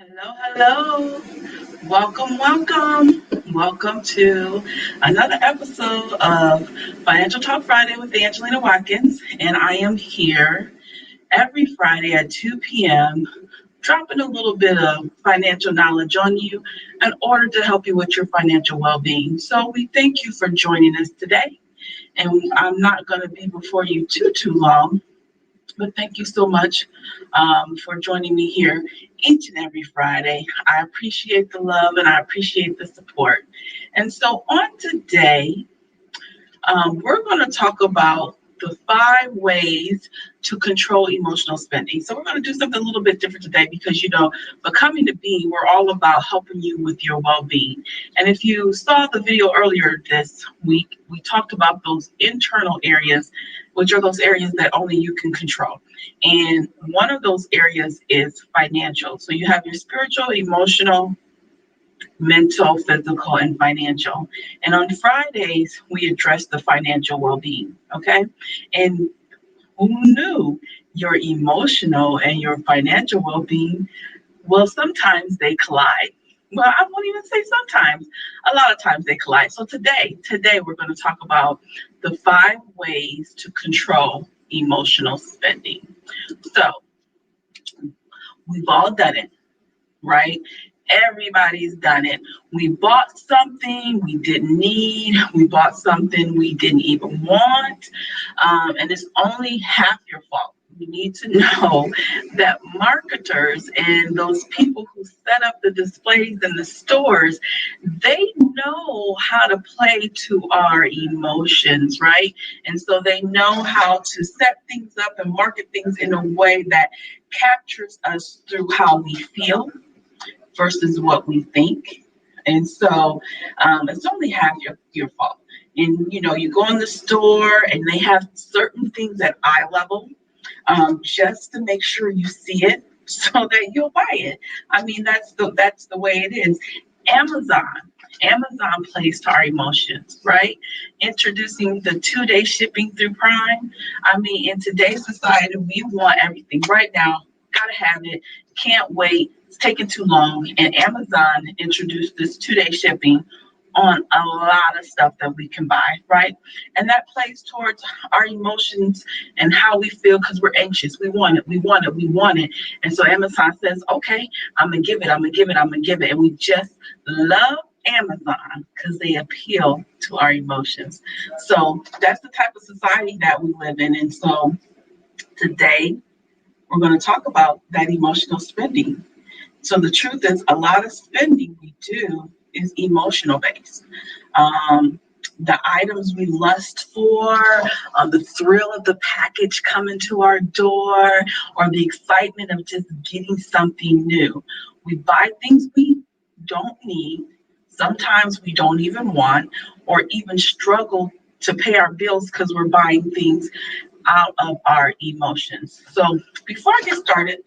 Hello, hello. Welcome to another episode of Financial Talk Friday with Angelina Watkins. And I am here every Friday at 2 p.m., dropping a little bit of financial knowledge on you in order to help you with your financial well being. So, we thank you for joining us today. And I'm not going to be before you too long. But thank you so much for joining me here each and every Friday. I appreciate the love and I appreciate the support. And so, on today, we're going to talk about the 5 ways to control emotional spending. So, we're going to do something a little bit different today because, becoming the being, we're all about helping you with your well being. And if you saw the video earlier this week, we talked about those internal areas, which are those areas that only you can control. And one of those areas is financial. So, you have your spiritual, emotional, mental, physical, and financial. And on Fridays, we address the financial well being. Okay. And who knew your emotional and your financial well being? Well, sometimes they collide. Well, I won't even say sometimes. A lot of times they collide. So today we're going to talk about the 5 ways to control emotional spending. So we've all done it, right? Everybody's done it. We bought something we didn't need. We bought something we didn't even want. And it's only half your fault. You need to know that marketers and those people who set up the displays in the stores, they know how to play to our emotions, right? And so they know how to set things up and market things in a way that captures us through how we feel versus what we think. And so it's only half your fault. And you go in the store and they have certain things at eye level just to make sure you see it so that you'll buy it. I mean, that's the way it is. Amazon. Amazon plays to our emotions, right? Introducing the 2-day shipping through Prime. I mean, in today's society, we want everything right now. Gotta have it. Can't wait. It's taking too long. And Amazon introduced this 2-day shipping on a lot of stuff that we can buy, right? And that plays towards our emotions and how we feel because we're anxious. We want it, we want it, we want it. And so Amazon says, okay, I'm gonna give it, I'm gonna give it, I'm gonna give it. And we just love Amazon because they appeal to our emotions. So that's the type of society that we live in. And so today we're going to talk about that emotional spending. So the truth is, a lot of spending we do is emotional based. Um, the items we lust for, the thrill of the package coming to our door, or the excitement of just getting something new. We buy things we don't need. Sometimes we don't even want, or even struggle to pay our bills because we're buying things out of our emotions. So before I get started,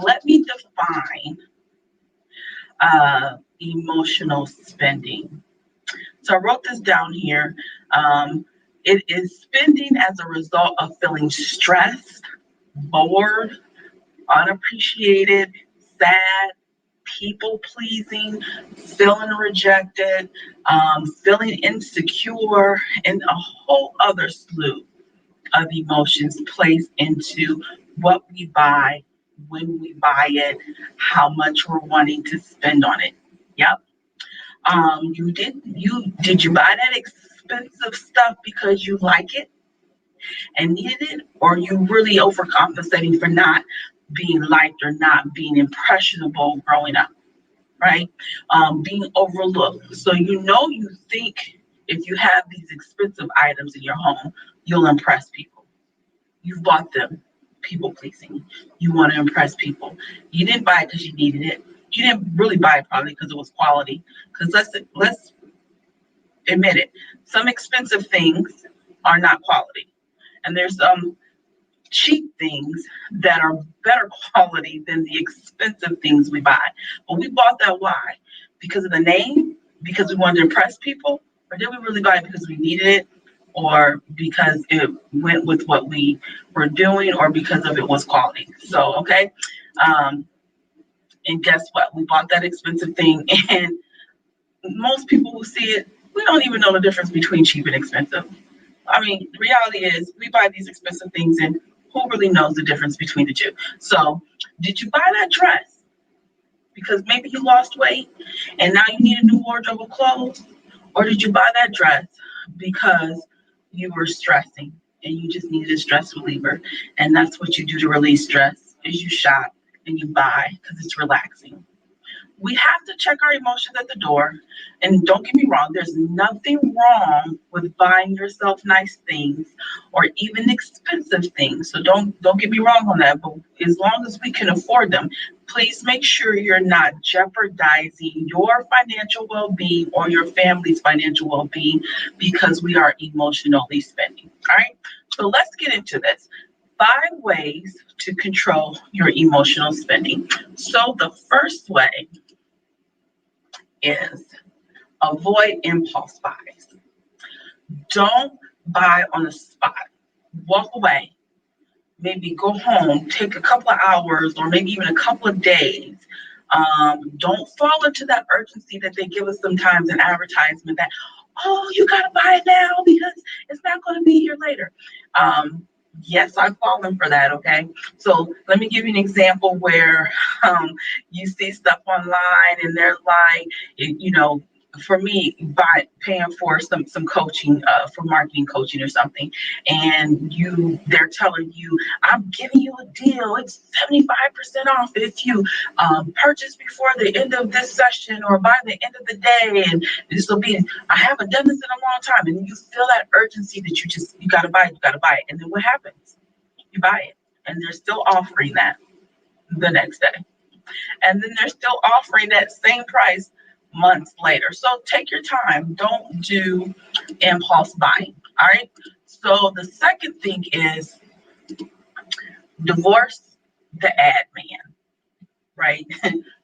let me define emotional spending. So I wrote this down here. It is spending as a result of feeling stressed, bored, unappreciated, sad, people pleasing, feeling rejected, feeling insecure, and a whole other slew of emotions plays into what we buy, when we buy it, how much we're wanting to spend on it. Yep. You buy that expensive stuff because you like it and needed it, or you really overcompensating for not being liked or not being impressionable growing up, right? Being overlooked. So you think if you have these expensive items in your home, you'll impress people. You've bought them, people pleasing. You want to impress people. You didn't buy it because you needed it. You didn't really buy it probably because it was quality. Because let's admit it, some expensive things are not quality, and there's some cheap things that are better quality than the expensive things we buy. But we bought that why? Because of the name? Because we wanted to impress people? Or did we really buy it because we needed it? Or because it went with what we were doing, or because of it was quality? So, okay. Um, And guess what? We bought that expensive thing, and most people who see it, we don't even know the difference between cheap and expensive. I mean, the reality is we buy these expensive things, and who really knows the difference between the two? So, did you buy that dress because maybe you lost weight and now you need a new wardrobe of clothes? Or did you buy that dress because you were stressing and you just needed a stress reliever? And that's what you do to release stress is you shop and you buy because it's relaxing. We have to check our emotions at the door. And don't get me wrong, there's nothing wrong with buying yourself nice things or even expensive things. So don't get me wrong on that. But as long as we can afford them, please make sure you're not jeopardizing your financial well-being or your family's financial well-being because we are emotionally spending. All right. So let's get into this. 5 ways to control your emotional spending. So the first way is avoid impulse buys. Don't buy on the spot. Walk away. Maybe go home, take a couple of hours or maybe even a couple of days. Don't fall into that urgency that they give us sometimes in advertisement that, oh, you got to buy it now because it's not going to be here later. Yes, I've fallen for that. Okay. So let me give you an example where you see stuff online and they're like, for me, by paying for some coaching, for marketing coaching or something, and they're telling you, I'm giving you a deal. It's 75% off if you purchase before the end of this session or by the end of the day, and this will be. I haven't done this in a long time, and you feel that urgency that you got to buy it, you got to buy it, and then what happens? You buy it, and they're still offering that the next day, and then they're still offering that same price months later. So take your time. Don't do impulse buying. All right. So the second thing is divorce the ad man, right?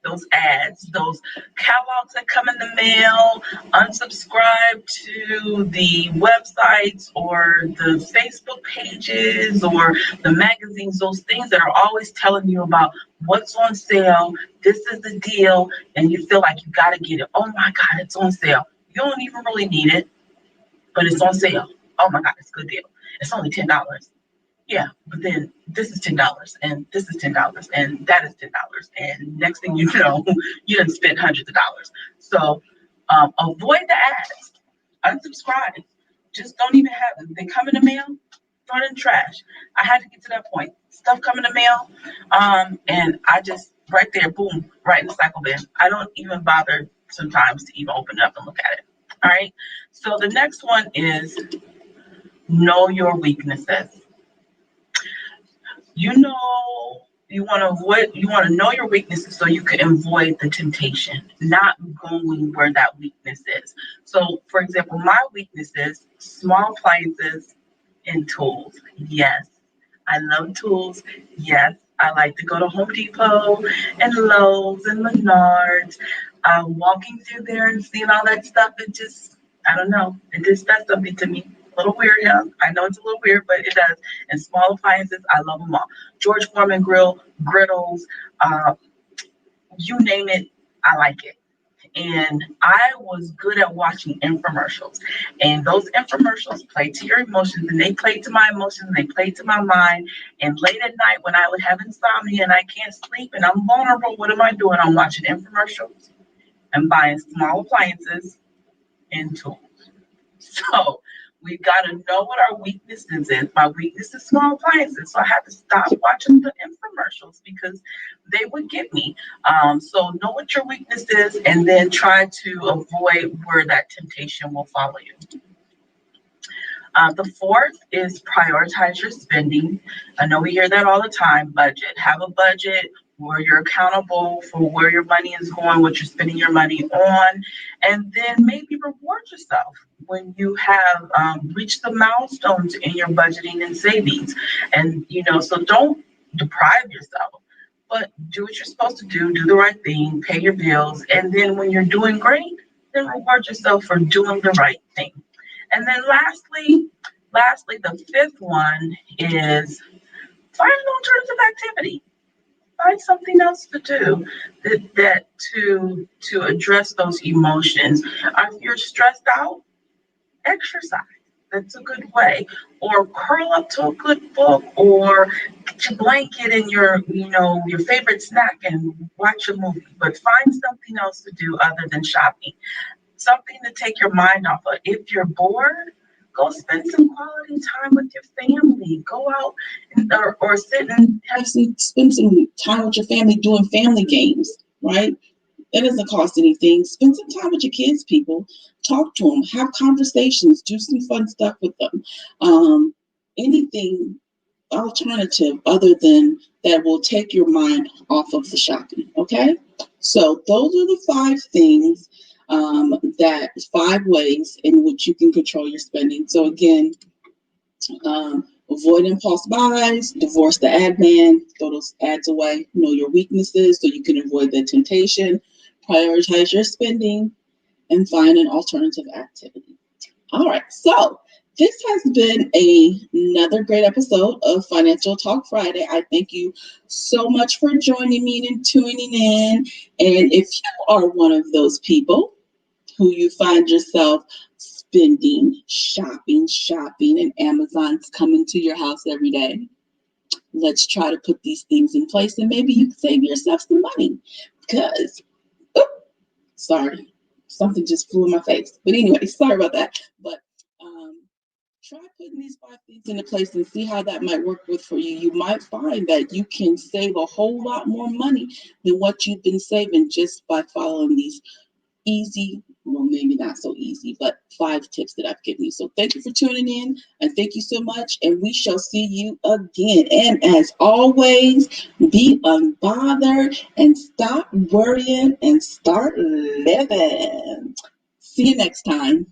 Those ads, those catalogs that come in the mail, unsubscribe to the websites or the Facebook pages or the magazines, those things that are always telling you about what's on sale, this is the deal, and you feel like you got to get it. Oh my God, it's on sale. You don't even really need it, but it's on sale. Oh my God, it's a good deal. It's only $10. Yeah, but then this is $10 and this is $10 and that is $10. And next thing you know, you done spent hundreds of dollars. So avoid the ads, unsubscribe. Just don't even have them. They come in the mail, throw it in the trash. I had to get to that point. Stuff come in the mail, and I just right there, boom, right in the cycle bin. I don't even bother sometimes to even open it up and look at it. All right. So the next one is know your weaknesses. You want to know your weaknesses so you can avoid the temptation, not going where that weakness is. So for example, my weakness is small appliances and tools. Yes, I love tools. Yes, I like to go to Home Depot and Lowe's and Menards. Walking through there and seeing all that stuff, I don't know, it just does something to me. A little weird, yeah. I know it's a little weird, but it does. And small appliances, I love them all. George Foreman grill, griddles, uh, you name it, I like it. And I was good at watching infomercials. And those infomercials play to your emotions, and they play to my emotions, and they play to my mind. And late at night when I would have insomnia and I can't sleep and I'm vulnerable, what am I doing? I'm watching infomercials and buying small appliances and tools. So we've got to know what our weaknesses is. My weakness is small appliances. So I had to stop watching the infomercials because they would get me. So know what your weakness is and then try to avoid where that temptation will follow you. The fourth is prioritize your spending. I know we hear that all the time. Budget. Have a budget where you're accountable for where your money is going, what you're spending your money on, and then maybe reward yourself when you have reached the milestones in your budgeting and savings. And, so don't deprive yourself, but do what you're supposed to do the right thing, pay your bills, and then when you're doing great, then reward yourself for doing the right thing. And then lastly, the fifth one is find an alternative activity. find something else to do that to address those emotions. If you're stressed out, exercise. That's a good way. Or curl up to a good book, or get your blanket and your favorite snack and watch a movie. But find something else to do other than shopping. Something to take your mind off of. If you're bored, go spend some quality time with your family. Go out or sit and spend some time with your family doing family games, right? That doesn't cost anything. Spend some time with your kids, people. Talk to them. Have conversations. Do some fun stuff with them. Anything alternative other than that will take your mind off of the shopping. Okay? So those are the 5 things, that 5 ways in which you can control your spending. So again, avoid impulse buys, divorce the ad man, throw those ads away, know your weaknesses so you can avoid the temptation, prioritize your spending, and find an alternative activity. All right, so this has been another great episode of Financial Talk Friday. I thank you so much for joining me and tuning in. And if you are one of those people who you find yourself spending, shopping, and Amazon's coming to your house every day, let's try to put these things in place and maybe you can save yourself some money. Because, sorry, something just flew in my face. But anyway, sorry about that. But try putting these 5 things into place and see how that might work with for you. You might find that you can save a whole lot more money than what you've been saving just by following these easy, well, maybe not so easy, but 5 tips that I've given you. So thank you for tuning in, and thank you so much, and we shall see you again. And as always, be unbothered and stop worrying and start living. See you next time.